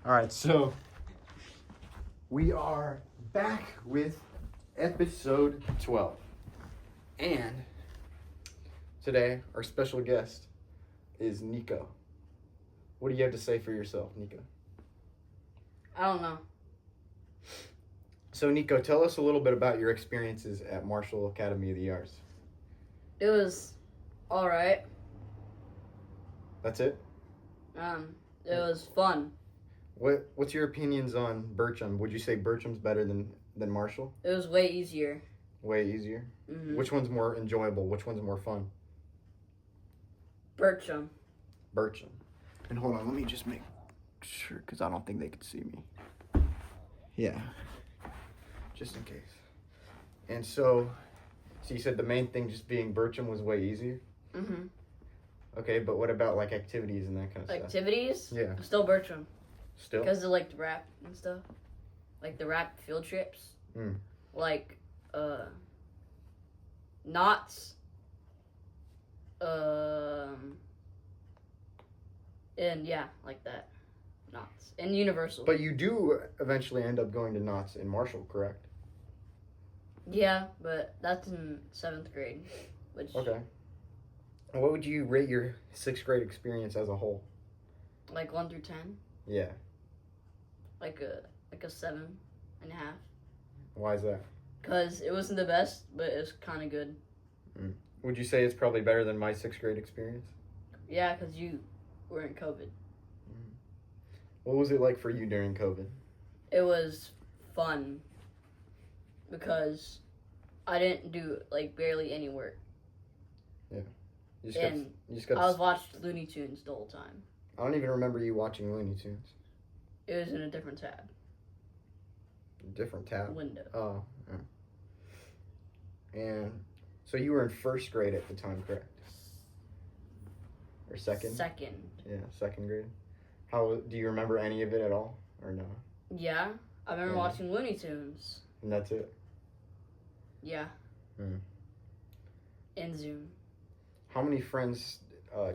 All right, so we are back with episode 12. And today, our special guest is Nico. What do you have to say for yourself, Nico? I don't know. So, Nico, tell us a little bit about your experiences at Marshall Academy of the Arts. It was all right. That's it? It was fun. What's your opinions on Bertram? Would you say Bertram's better than Marshall? It was way easier. Way easier? Mm-hmm. Which one's more enjoyable? Which one's more fun? Bertram. And hold on, let me just make sure, because I don't think they could see me. Yeah. Just in case. And so you said the main thing just being Bertram was way easier? Mm-hmm. Okay, but what about like activities and that kind of stuff? Activities? Yeah. Still Bertram. Still? Because of like the rap and stuff. Like the rap field trips. Mm. Like, knots. And yeah, like that. Knots. And Universal. But you do eventually end up going to Knott's in Marshall, correct? Yeah, but that's in 7th grade. Which Okay. And what would you rate your 6th grade experience as a whole? like 1 through 10. Yeah. Like a 7.5. Why is that? Because it wasn't the best, but it was kind of good. Mm. Would you say it's probably better than my 6th grade experience? Yeah, because you were in COVID. What was it like for you during COVID? It was fun because I didn't do like barely any work. Yeah. You just I got was watching Looney Tunes the whole time. I don't even remember you watching Looney Tunes. It was in a different tab. Different tab? Window. Oh. Yeah. And so you were in 1st grade at the time, correct? Or 2nd? 2nd. Yeah, 2nd grade. How do you remember any of it at all, or no? Yeah, I remember watching Looney Tunes. And that's it? Yeah. Mm. And Zoom. How many friends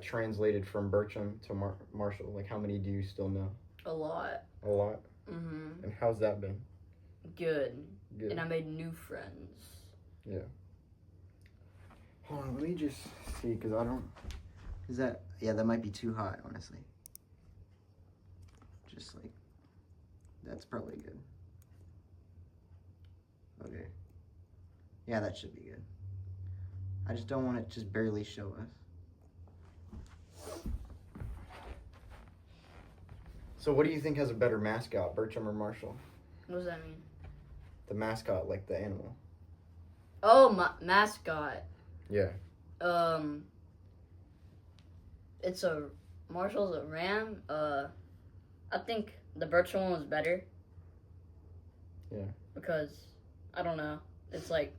translated from Bertram to Marshall? Like, how many do you still know? A lot. A lot? Mm-hmm. And how's that been? Good. Good. And I made new friends. Yeah. Hold on, let me just see, because I don't... Is that... Yeah, that might be too high, honestly. Just like... That's probably good. Okay. Yeah, that should be good. I just don't want it to just barely show us. So what do you think has a better mascot, Bertram or Marshall? What does that mean? The mascot, like the animal. Oh, mascot. Yeah. It's a Marshall's a ram. I think the Bertram one was better. Yeah. Because I don't know. It's like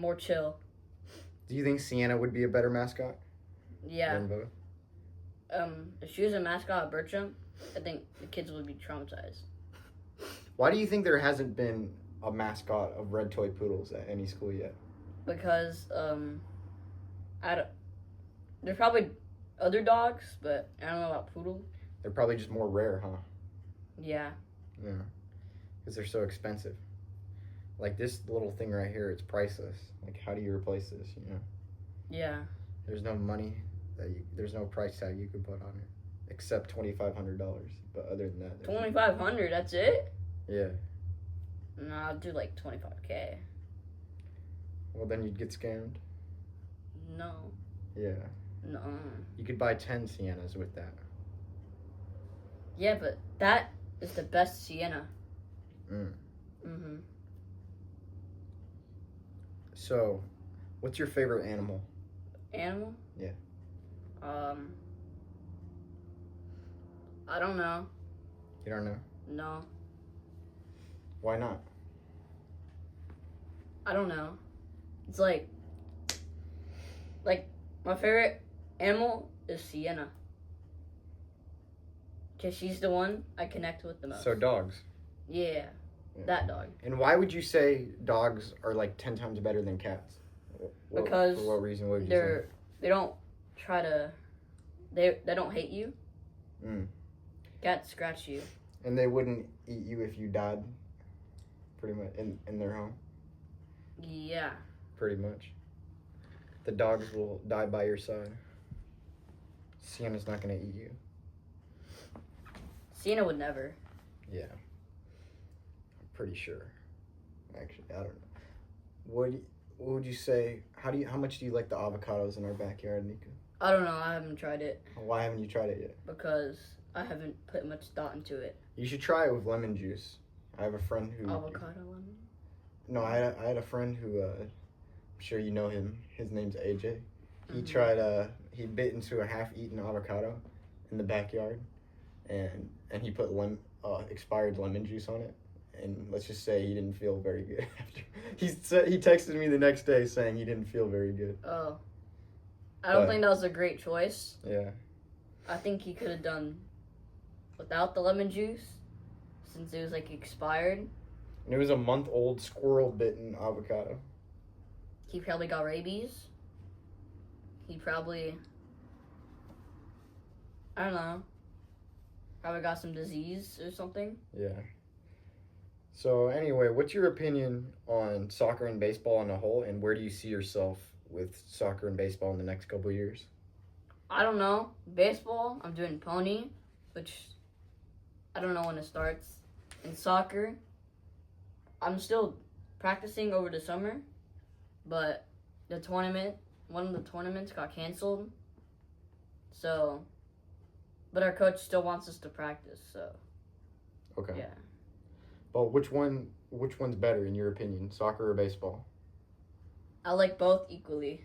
more chill. Do you think Sienna would be a better mascot? Yeah. Than both? If she was a mascot of Bertram, I think the kids would be traumatized. Why do you think there hasn't been a mascot of red toy poodles at any school yet? Because there's probably other dogs, but I don't know about poodle. They're probably just more rare, huh? Yeah. Yeah. Because they're so expensive. Like this little thing right here, it's priceless. Like, how do you replace this, you know? Yeah. There's no money, there's no price tag you could put on it. Except $2,500. But other than that... $2,500, that's it? Yeah. No, I'll do like $25,000. Well, then you'd get scammed. No. Yeah. No. You could buy 10 Siennas with that. Yeah, but that is the best Sienna. Mm. Mm-hmm. So, what's your favorite animal? Animal? Yeah. I don't know. You don't know? No. Why not? I don't know. It's like my favorite animal is Sienna. Because she's the one I connect with the most. So dogs. Yeah. That dog. And why would you say dogs are like 10 times better than cats? Because for what reason would you say? they don't try to they don't hate you. Mm. Cats scratch you. And they wouldn't eat you if you died, pretty much, in their home? Yeah. Pretty much. The dogs will die by your side. Sienna's not going to eat you. Sienna would never. Yeah. I'm pretty sure. Actually, I don't know. What would you say? How much do you like the avocados in our backyard, Nico? I don't know. I haven't tried it. Why haven't you tried it yet? Because I haven't put much thought into it. You should try it with lemon juice. I have a friend who... Avocado lemon? No, I had a friend who, I'm sure you know him. His name's AJ. He Mhm. tried, he bit into a half-eaten avocado in the backyard, and he put expired lemon juice on it. And let's just say he didn't feel very good after. He texted me the next day saying he didn't feel very good. Oh. I don't think that was a great choice. Yeah. I think he could have done without the lemon juice, since it was like expired. And it was a month-old squirrel-bitten avocado. He probably got rabies. He probably, I don't know, probably got some disease or something. Yeah. So anyway, what's your opinion on soccer and baseball on a whole, and where do you see yourself with soccer and baseball in the next couple of years? I don't know. Baseball, I'm doing pony, which I don't know when it starts. In soccer, I'm still practicing over the summer, but one of the tournaments got canceled. So, but our coach still wants us to practice, so. Okay. Yeah. Well, which one's better in your opinion, soccer or baseball? I like both equally.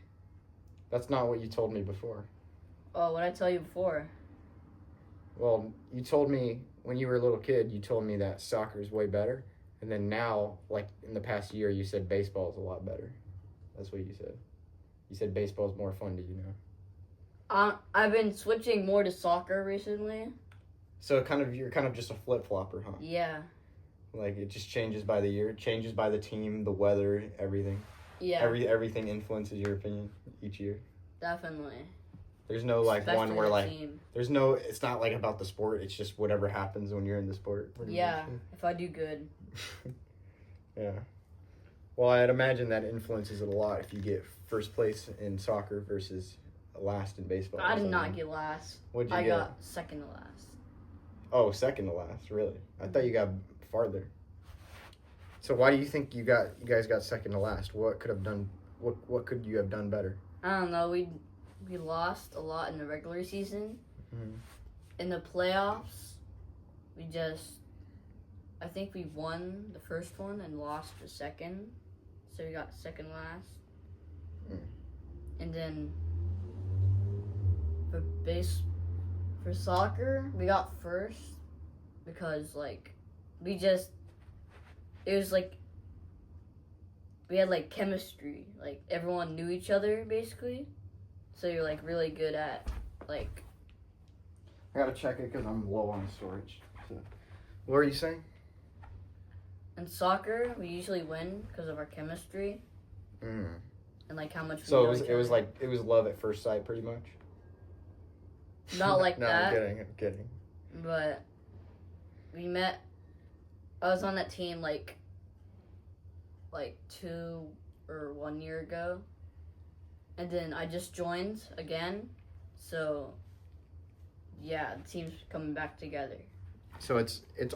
That's not what you told me before. Oh, what did I tell you before? Well, you told me when you were a little kid, you told me that soccer is way better. And then now, like in the past year, you said baseball is a lot better. That's what you said. You said baseball is more fun to you now. I've been switching more to soccer recently. So you're kind of just a flip-flopper, huh? Yeah. Like it just changes by the year, changes by the team, the weather, everything. Yeah. Everything influences your opinion each year. Definitely. There's no like Especially one where the like team. it's not like about the sport, it's just whatever happens when you're in the sport. Yeah, if I do good. Yeah. Well, I'd imagine that influences it a lot if you get first place in soccer versus last in baseball. I did not get last. What'd you I get? got second to last. Oh, second to last, really? I thought you got farther. So why do you think you guys got second to last? What could you have done better? I don't know. We lost a lot in the regular season. Mm-hmm. In the playoffs, I think we won the first one and lost the second. So we got second last. Mm. And then for soccer, we got first because it was like we had like chemistry. Like everyone knew each other basically. So you're like really good at like. I gotta check it because I'm low on storage. So. What were you saying? In soccer, we usually win because of our chemistry. Mm. And like how much. So we know each other. it was love at first sight, pretty much. Not like no, that. I'm kidding. But we met. I was on that team like 2 or 1 year ago, and then I just joined again. So yeah, the team's coming back together. So is it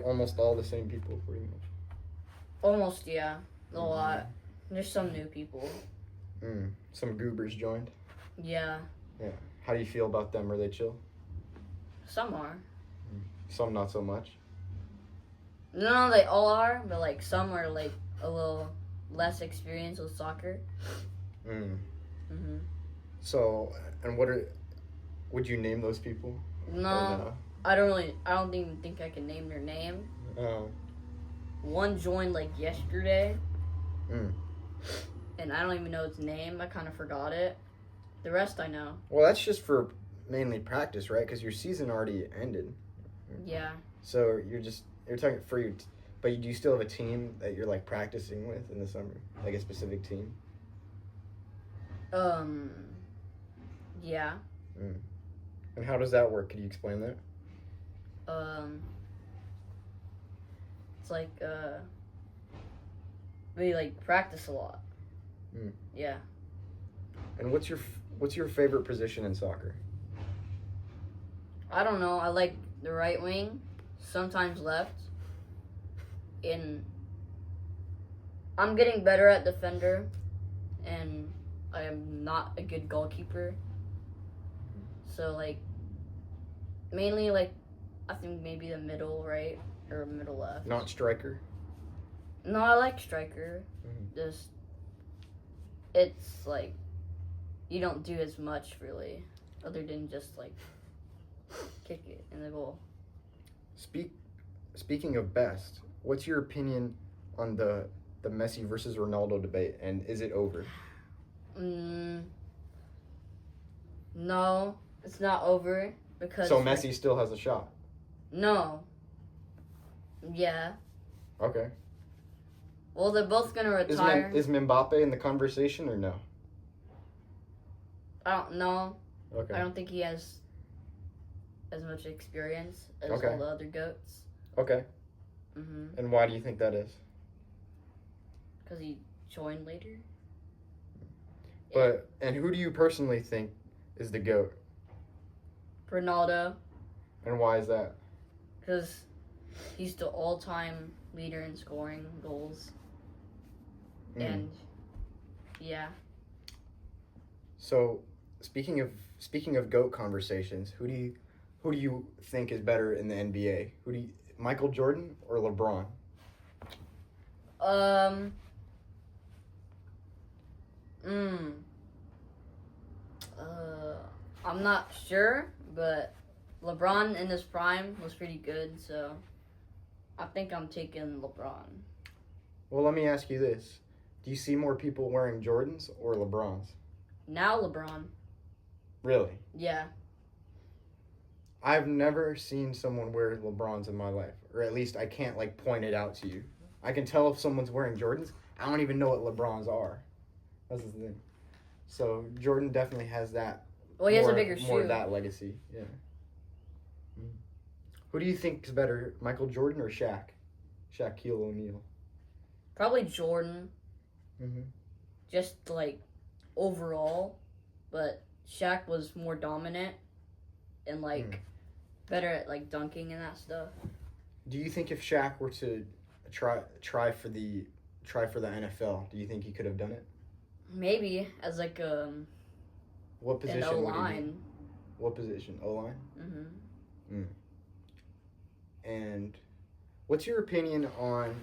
almost all the same people, pretty much? Almost, yeah, a lot. There's some new people. Some goobers joined. Yeah. Yeah. How do you feel about them? Are they chill? Some are. Some not so much. No, they all are, but like some are like a little less experienced with soccer. So, and would you name those people? No, I don't even think I can name their name. Oh. One joined like yesterday. Mm. And I don't even know its name. I kind of forgot it. The rest I know. Well, that's just for mainly practice, right? Because your season already ended. Yeah. So you're talking for your, but do you still have a team that you're like practicing with in the summer, like a specific team? Yeah. And how does that work? Could you explain that? It's like we like practice a lot. Mm. Yeah. And what's your favorite position in soccer? I don't know. I like the right wing, sometimes left. I'm getting better at defender, and I am not a good goalkeeper. So like, mainly like, I think maybe the middle right or middle left. Not striker? No, I like striker. Just it's like you don't do as much really, other than just like kick it in the goal. Speaking of best, what's your opinion on the Messi versus Ronaldo debate, and is it over? No, it's not over because. So Messi still has a shot. No. Yeah. Okay. Well, they're both gonna retire. Is Mbappe in the conversation or no? I don't know. Okay. I don't think he has as much experience as Okay. all the other goats. Okay. And why do you think that is? Because he joined later. But and who do you personally think is the GOAT? Ronaldo, And why is that? because he's the all-time leader in scoring goals. And yeah. So, speaking of GOAT conversations, who do you think is better in the NBA? Michael Jordan or LeBron? I'm not sure, but LeBron in his prime was pretty good, so I think I'm taking LeBron. Well, let me ask you this. Do you see more people wearing Jordans or LeBrons? Now LeBron. Really? Yeah. I've never seen someone wear LeBrons in my life, or at least I can't point it out to you. I can tell if someone's wearing Jordans. I don't even know what LeBrons are. That's the thing. So Jordan definitely has that. Well, he has a bigger shoe. More of that legacy, yeah. Who do you think is better, Michael Jordan or Shaq? Shaquille O'Neal. Probably Jordan. Mm-hmm. Just overall, but Shaq was more dominant and better at dunking and that stuff. Do you think if Shaq were to try for the NFL, do you think he could have done it? Maybe as what position an would he O-line. be? What position? O-line? Mm-hmm. And what's your opinion on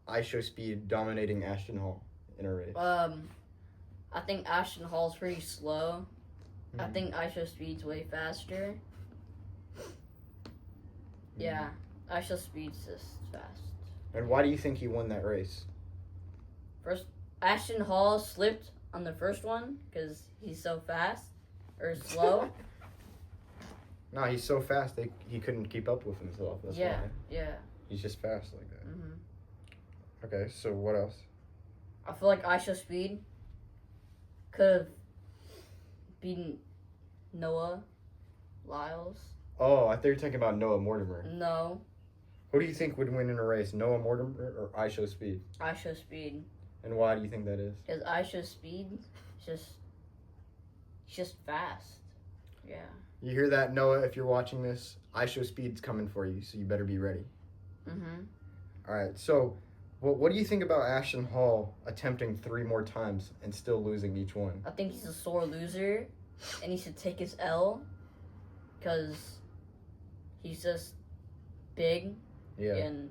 ISO Speed dominating Ashton Hall in a race? I think Ashton Hall's pretty slow. I think ISO Speed's way faster. Yeah, ISO Speed's just fast. And why do you think he won that race? First, Ashton Hall slipped on the first one because he's so fast or slow. No, he's so fast he couldn't keep up with himself. That's why. Yeah. He's just fast like that. Okay, so what else? I feel like ISO Speed could have beaten Noah Lyles. Oh, I thought you were talking about Noah Mortimer. No. Who do you think would win in a race, Noah Mortimer or ISO Speed? ISO Speed. And why do you think that is? Because ISO Speed is just fast. Yeah. You hear that, Noah? If you're watching this, ISO Speed's coming for you, so you better be ready. All right, so what do you think about Ashton Hall attempting 3 more times and still losing each one? I think he's a sore loser, and he should take his L, because he's just big and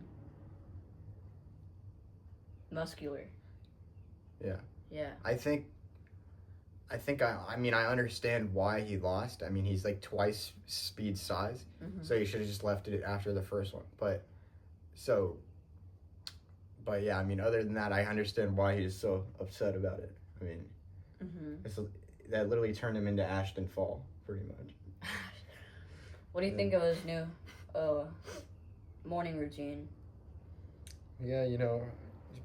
muscular. Yeah. Yeah. I understand why he lost. I mean, he's twice Speed's size, so he should have just left it after the first one. But yeah, I mean, other than that, I understand why he's so upset about it. I mean, that literally turned him into Ashton Fall, pretty much. What do you think of his new morning routine? Yeah, he's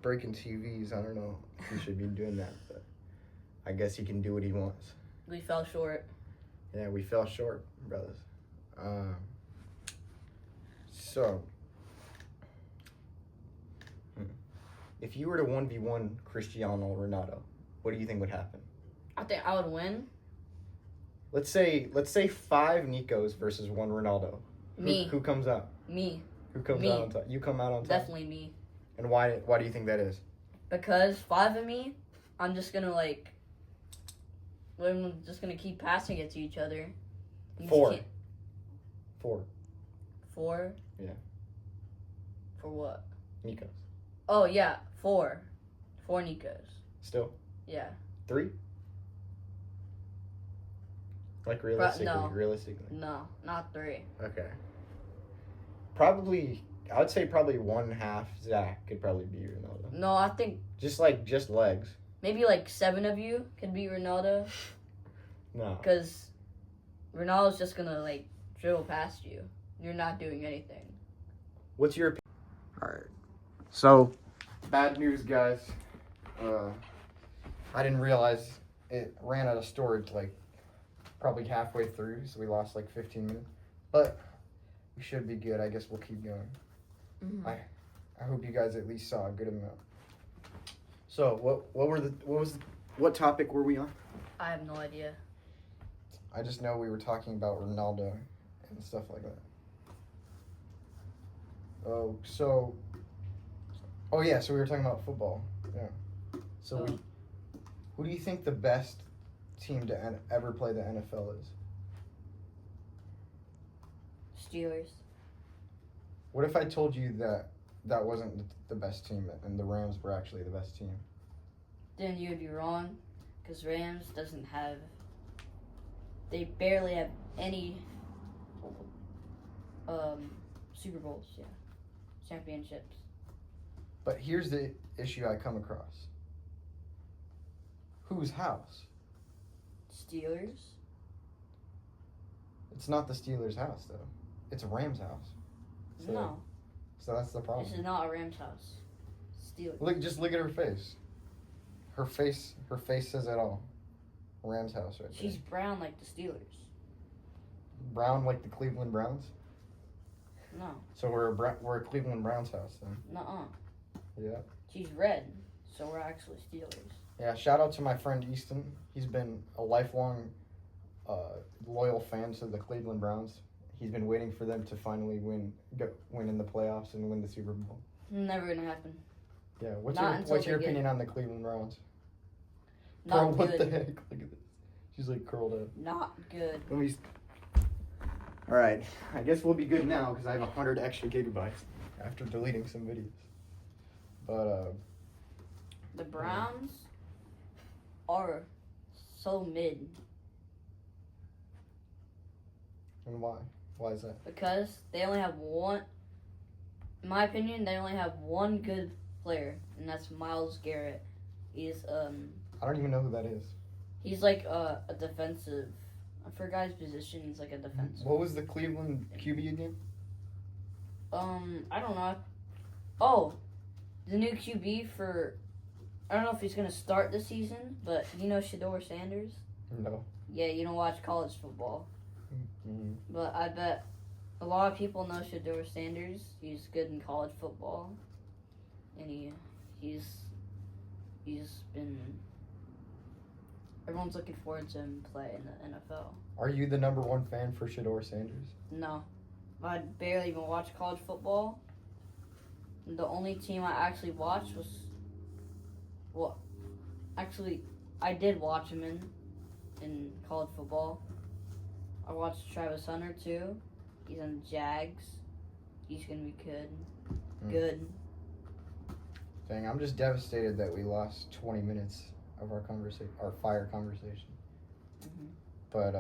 breaking TVs. I don't know if he should be doing that, but I guess he can do what he wants. We fell short. Yeah, we fell short, brothers. So, if you were to 1v1 Cristiano Ronaldo, what do you think would happen? I think I would win. Let's say 5 Nicos versus 1 Ronaldo. Me. Who comes out? Me. Who comes out on top? You come out on top? Definitely me. And why do you think that is? Because 5 of me, I'm just gonna we're just gonna keep passing it to each other. You 4. just 4. 4? Yeah. For what? Nicos. Oh yeah, 4. 4 Nicos. Still? Yeah. 3? Like realistically? No. Realistically. No, not 3. Okay. Probably, I would say probably 1/2 Zach could probably be Ronaldo. No, I think Just legs. maybe 7 of you could beat Ronaldo. No. Because Ronaldo's just gonna dribble past you. You're not doing anything. What's your opinion? Alright. So, bad news, guys. I didn't realize it ran out of storage probably halfway through, so we lost 15 minutes. But we should be good. I guess we'll keep going. Mm-hmm. I hope you guys at least saw a good amount. So, what topic were we on? I have no idea. I just know we were talking about Ronaldo and stuff like that. So we were talking about football. Yeah. So who do you think the best team to ever play the NFL is? Steelers. What if I told you that wasn't the best team and the Rams were actually the best team? Then you'd be wrong, because Rams doesn't have. They barely have any Super Bowls, championships. But here's the issue I come across. Whose house? Steelers? It's not the Steelers' house though. It's a Rams' house. No. So that's the problem. This is not a Rams house. Steelers. Just look at her face. Her face says it all. Rams house right there. She's brown like the Steelers. Brown like the Cleveland Browns? No. So we're a Cleveland Browns house then. Nuh-uh. Yeah. She's red, so we're actually Steelers. Yeah, shout out to my friend Easton. He's been a lifelong loyal fan to the Cleveland Browns. He's been waiting for them to finally win in the playoffs and win the Super Bowl. Never gonna happen. Yeah, what's your opinion on the Cleveland Browns? Not What good. the heck? Look at this. She's curled up. Not good. All right, I guess we'll be good now because I have 100 extra gigabytes after deleting some videos. But The Browns are so mid and why? Why is that? because they only have one. In my opinion, they only have one good player, and that's Myles Garrett. He's I don't even know who that is. He's a defensive. I forgot his position. He's a defensive. What was the Cleveland QB again? I don't know. Oh, the new QB for. I don't know if he's gonna start this season, but you know Shedeur Sanders. No. Yeah, you don't watch college football, Mm-hmm. but I bet a lot of people know Shedeur Sanders. He's good in college football, and he's been. Everyone's looking forward to him play in the NFL. Are you the number one fan for Shedeur Sanders? No, I barely even watch college football. The only team I actually watched was, I did watch him in college football. I watched Travis Hunter too. He's on the Jags. He's gonna be good. Good. Dang, I'm just devastated that we lost 20 minutes of our fire conversation. Mm-hmm. But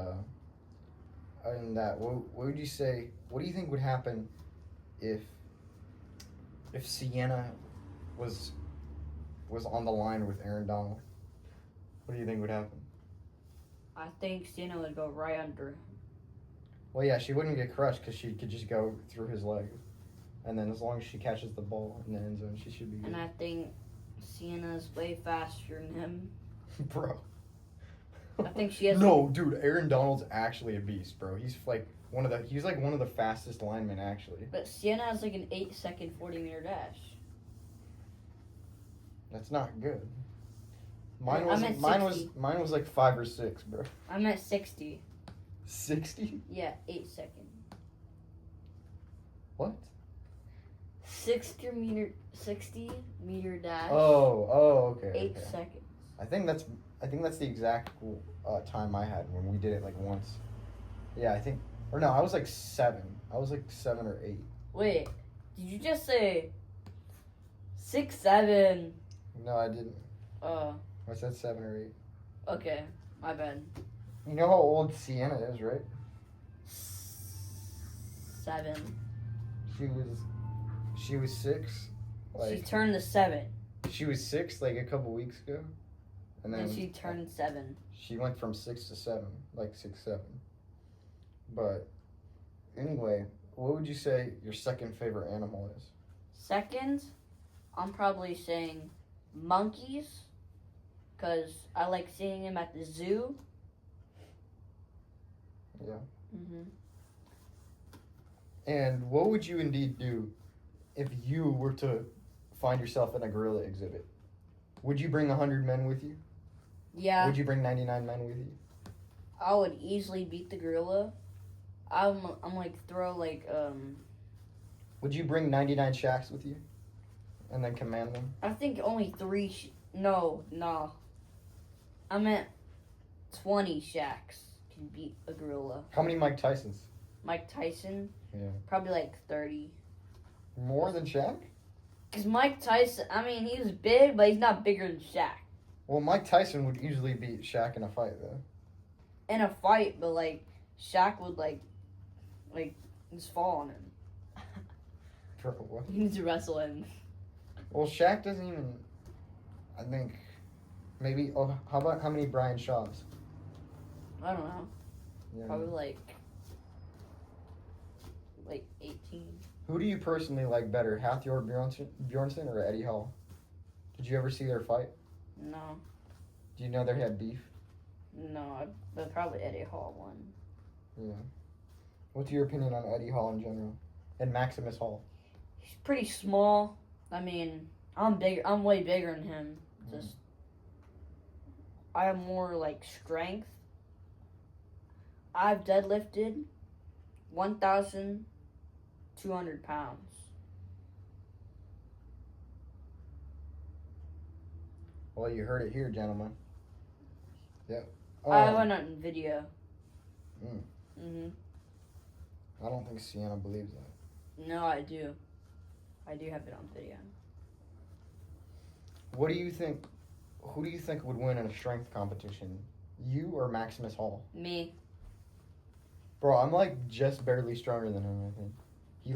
other than that, what would you say? What do you think would happen if Sienna was on the line with Aaron Donald? What do you think would happen? I think Sienna would go right under. Well, yeah, she wouldn't get crushed because she could just go through his legs. And then as long as she catches the ball in the end zone, she should be good. And I think Sienna's way faster than him. Bro. I think she has. No, dude, Aaron Donald's actually a beast, bro. He's like one of the fastest linemen actually. But Sienna has like an 8-second 40-meter dash. That's not good. I'm at Mine 60. was like 5 or 6, bro. I'm at 60. 60? Yeah, 8 second. What? 60-meter dash. Oh, okay. 8 okay. seconds. I think that's the exact time I had when we did it like once. Yeah, I was like 7. I was like 7 or 8. Wait, did you just say 6, 7? No, I didn't. Oh, I said 7 or 8. okay, my bad. You know how old Sienna is, right? 7. She was 6. She turned to 7. She was 6 like a couple weeks ago, and then she turned 7. She went from 6 to 7, like 6, 7. But anyway, what would you say your second favorite animal is? Second, I'm probably saying monkeys, because I like seeing them at the zoo. Yeah. Mhm. And what would you indeed do if you were to find yourself in a gorilla exhibit? Would you bring 100 men with you? Yeah. Would you bring 99 men with you? I would easily beat the gorilla. I'm like throw like Would you bring 99 shacks with you? And then command them? I think only 3 no. I meant 20 shacks can beat a gorilla. How many Mike Tysons? Mike Tyson? Yeah. Probably like 30. More than Shaq? Cause Mike Tyson, I mean, he's big, but he's not bigger than Shaq. Well, Mike Tyson would easily beat Shaq in a fight, though. In a fight, but like Shaq would like just fall on him. For what? He needs to wrestle him. Well, Shaq doesn't even. I think maybe. Oh, how many Brian Shaws? I don't know. Yeah. Probably like 18. Who do you personally like better, Hathor Bjornsson or Eddie Hall? Did you ever see their fight? No. Do you know they had beef? No, but probably Eddie Hall won. Yeah. What's your opinion on Eddie Hall in general? And Maximus Hall? He's pretty small. I mean, I'm bigger. I'm way bigger than him. Just, I have more like strength. I've deadlifted 1,200 pounds. Well, you heard it here, gentlemen. Yep. I went on video. I don't think Sienna believes that. No, I do. I do have it on video. What do you think? Who do you think would win in a strength competition? You or Maximus Hall? Me. Bro, I'm like just barely stronger than him, I think.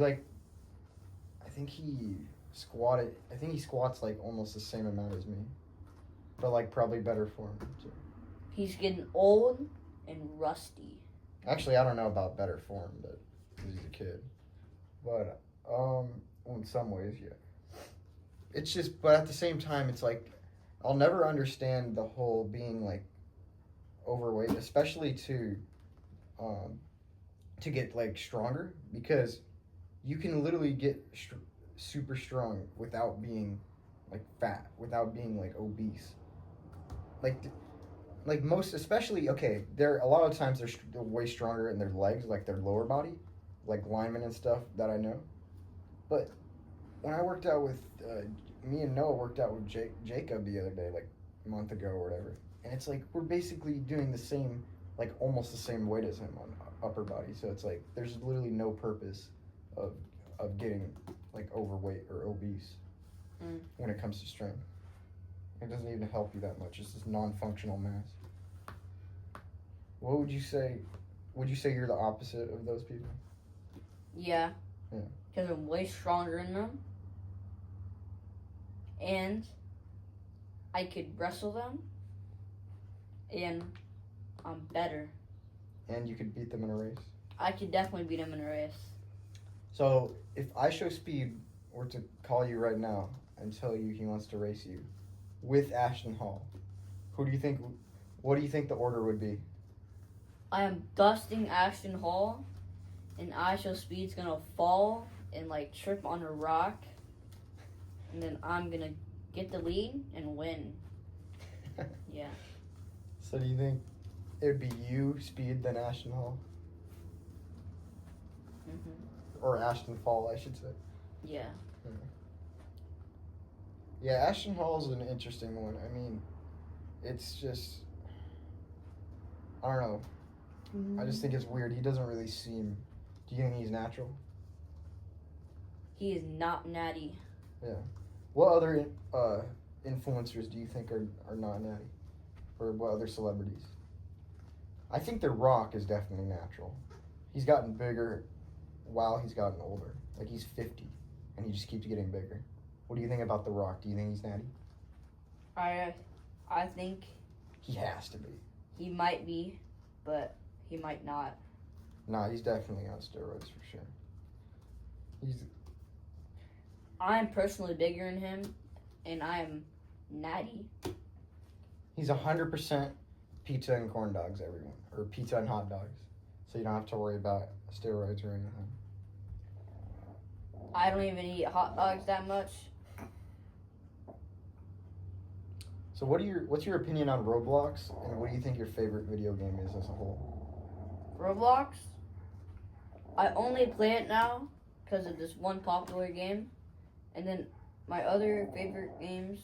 I think he squats like almost the same amount as me. But like probably better form. Too. He's getting old and rusty. Actually, I don't know about better form, but because he's a kid. But in some ways, yeah. It's just, but at the same time, it's like I'll never understand the whole being like overweight, especially to get like stronger, because you can literally get super strong without being like fat, without being like obese. Like most, especially, okay, they're a lot of times they're way stronger in their legs, like their lower body, like linemen and stuff that I know. But when I worked out with, me and Noah worked out with Jacob the other day, like a month ago or whatever. And it's like, we're basically doing the same, like almost the same weight as him on upper body. So it's like, there's literally no purpose of getting like overweight or obese when it comes to strength. It doesn't even help you that much. It's just non-functional mass. What would you say? Would you say you're the opposite of those people? Yeah. Yeah. Because I'm way stronger than them. And I could wrestle them. And I'm better. And you could beat them in a race? I could definitely beat them in a race. So, if I Show Speed were to call you right now and tell you he wants to race you with Ashton Hall, who do you think What do you think the order would be? I am dusting Ashton Hall, and Aisha Speed's gonna fall and like trip on a rock, and then I'm gonna get the lead and win. Yeah. So do you think it would be you, Speed, then Ashton Hall? Or Ashton Fall, I should say. Yeah. Yeah, Ashton Hall's an interesting one. I mean, it's just, I don't know. I just think it's weird. He doesn't really seem. Do you think he's natural? He is not natty. Yeah. What other influencers do you think are not natty? Or what other celebrities? I think The Rock is definitely natural. He's gotten bigger while he's gotten older. Like, he's 50, and he just keeps getting bigger. What do you think about The Rock? Do you think he's natty? I think He has to be. he might be, but he might not. Nah, he's definitely on steroids for sure. I'm personally bigger than him, and I am natty. He's 100% pizza and corn dogs, everyone. Or pizza and hot dogs. So you don't have to worry about steroids or anything. I don't even eat hot dogs that much. So what's your opinion on Roblox, and what do you think your favorite video game is as a whole? Roblox? I only play it now because of this one popular game. And then my other favorite games,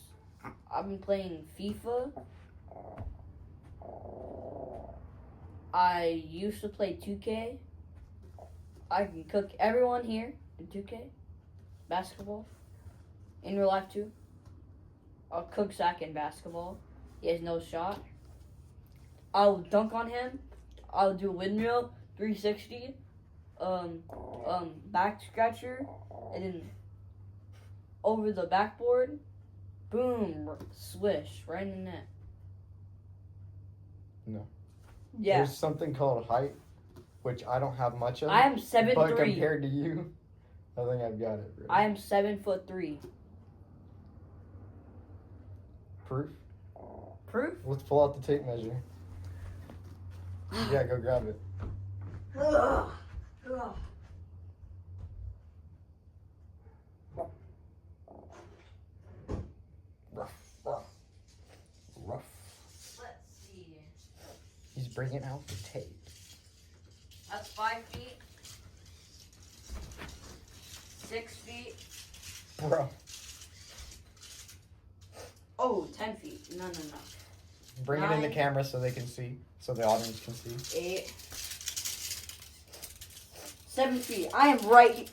I've been playing FIFA. I used to play 2K. I can cook everyone here in 2K. Basketball. In real life too. I'll cook Zach in basketball. He has no shot. I'll dunk on him. I'll do a windmill, 360, back scratcher, and then over the backboard, boom, swish, right in the net. No. Yeah. There's something called height, which I don't have much of. I am 7'3". But compared to you, I think I've got it. Really. I am 7'3". Proof? Proof? Let's pull out the tape measure. Yeah, go grab it. Rough. Let's see. He's bringing out the tape. That's 5 feet. 6 feet. Bro. Oh, 10 feet. No. Bring it in the 9. camera so they can see, so the audience can see. 8. 7 feet. I am right.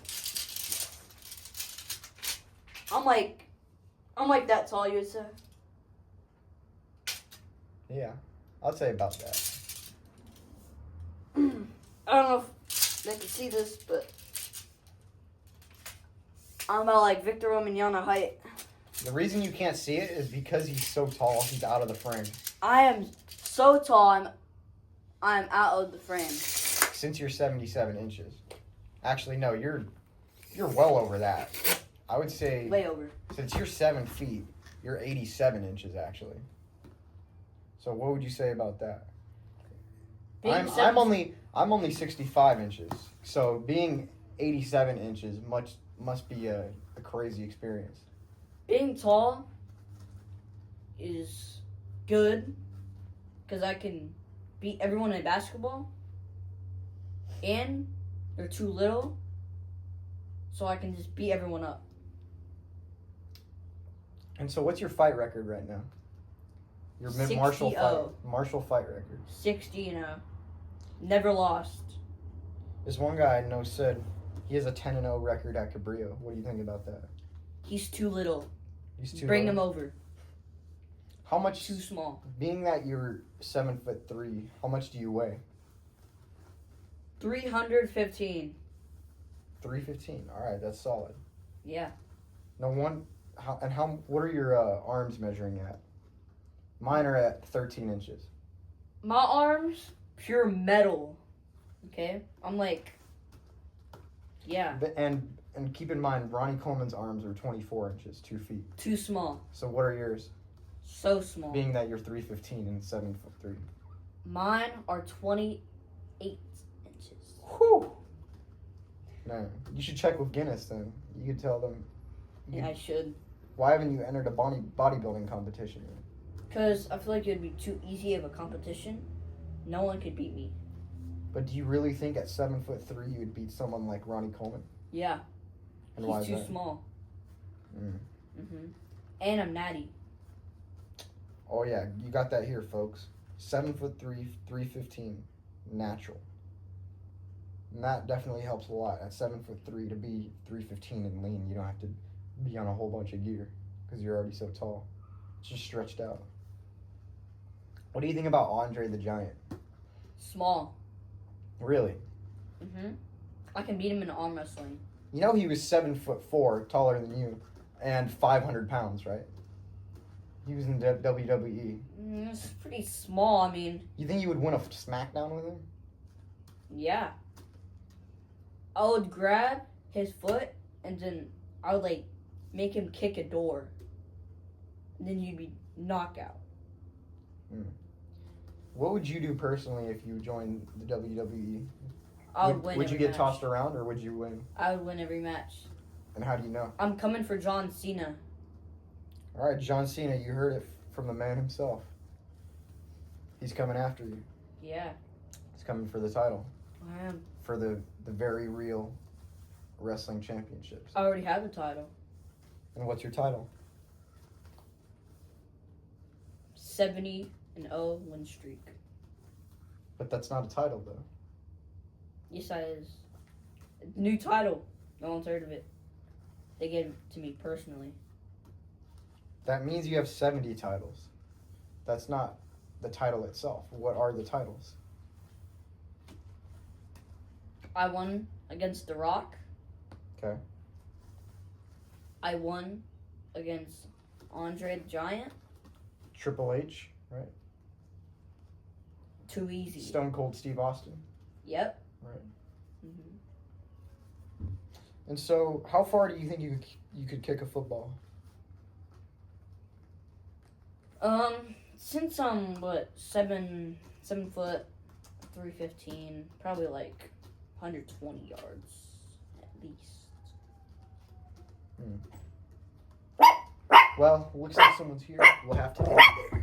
I'm like that tall, you would say. Yeah, I'd say about that. I don't know if they can see this, but I'm about like Victor Wembanyama height. The reason you can't see it is because he's so tall, he's out of the frame. I am so tall, I'm out of the frame. Since you're 77 inches. Actually, no, you're well over that. I would say, Way over. since you're 7 feet, you're 87 inches, actually. So what would you say about that? I'm only 65 inches. So being 87 inches must be a crazy experience. Being tall is good because I can beat everyone in basketball, and they're too little, so I can just beat everyone up. And so what's your fight record right now? Your 60-0. Martial fight record. 60-0. Never lost. This one guy I know said he has a 10-0 record at Cabrillo. What do you think about that? He's too little. He's too Bring little. him over. How much? Too small. Being that you're 7'3", how much do you weigh? 315. 315. All right, that's solid. Yeah. No one. What are your arms measuring at? Mine are at 13 inches. My arms, pure metal. Okay? I'm like, yeah. And keep in mind, Ronnie Coleman's arms are 24 inches, 2 feet. Too small. So what are yours? So small. Being that you're 3'15" and 7'3". Mine are 28 inches. Whew. No, you should check with Guinness then. You could tell them. Yeah, I should. Why haven't you entered a bodybuilding competition yet? Because I feel like it would be too easy of a competition. No one could beat me. But do you really think at 7'3" you would beat someone like Ronnie Coleman? Yeah. And why He's is too that? small. Mm. And I'm natty. Oh yeah, you got that here, folks. 7'3", 315, natural. And that definitely helps a lot. At 7'3" to be 315 and lean, you don't have to be on a whole bunch of gear because you're already so tall. It's just stretched out. What do you think about Andre the Giant? Small. Really? I can beat him in arm wrestling. You know he was 7'4", taller than you, and 500 pounds, right? He was in WWE. It's pretty small. I mean, You think you would win a SmackDown with him? yeah. I would grab his foot and then I would like make him kick a door. And then you'd be knockout. What would you do personally if you joined the WWE? I would win. Would you every get match. tossed around or would you win? I would win every match. And how do you know? I'm coming for John Cena. All right, John Cena, you heard it from the man himself. He's coming after you. Yeah. He's coming for the title. I am. For the very real wrestling championships. I already have a title. And what's your title? 70-0 win streak. But that's not a title, though. Yes, that is. New title. No one's heard of it. They gave it to me personally. That means you have 70 titles. That's not the title itself. What are the titles? I won against The Rock. Okay. I won against Andre the Giant. Triple H, right? Too easy. Stone Cold Steve Austin. Yep. Right. And so, how far do you think you could kick a football? Since I'm 7 foot 315, probably like 120 yards at least. Well, looks like someone's here. We'll have to.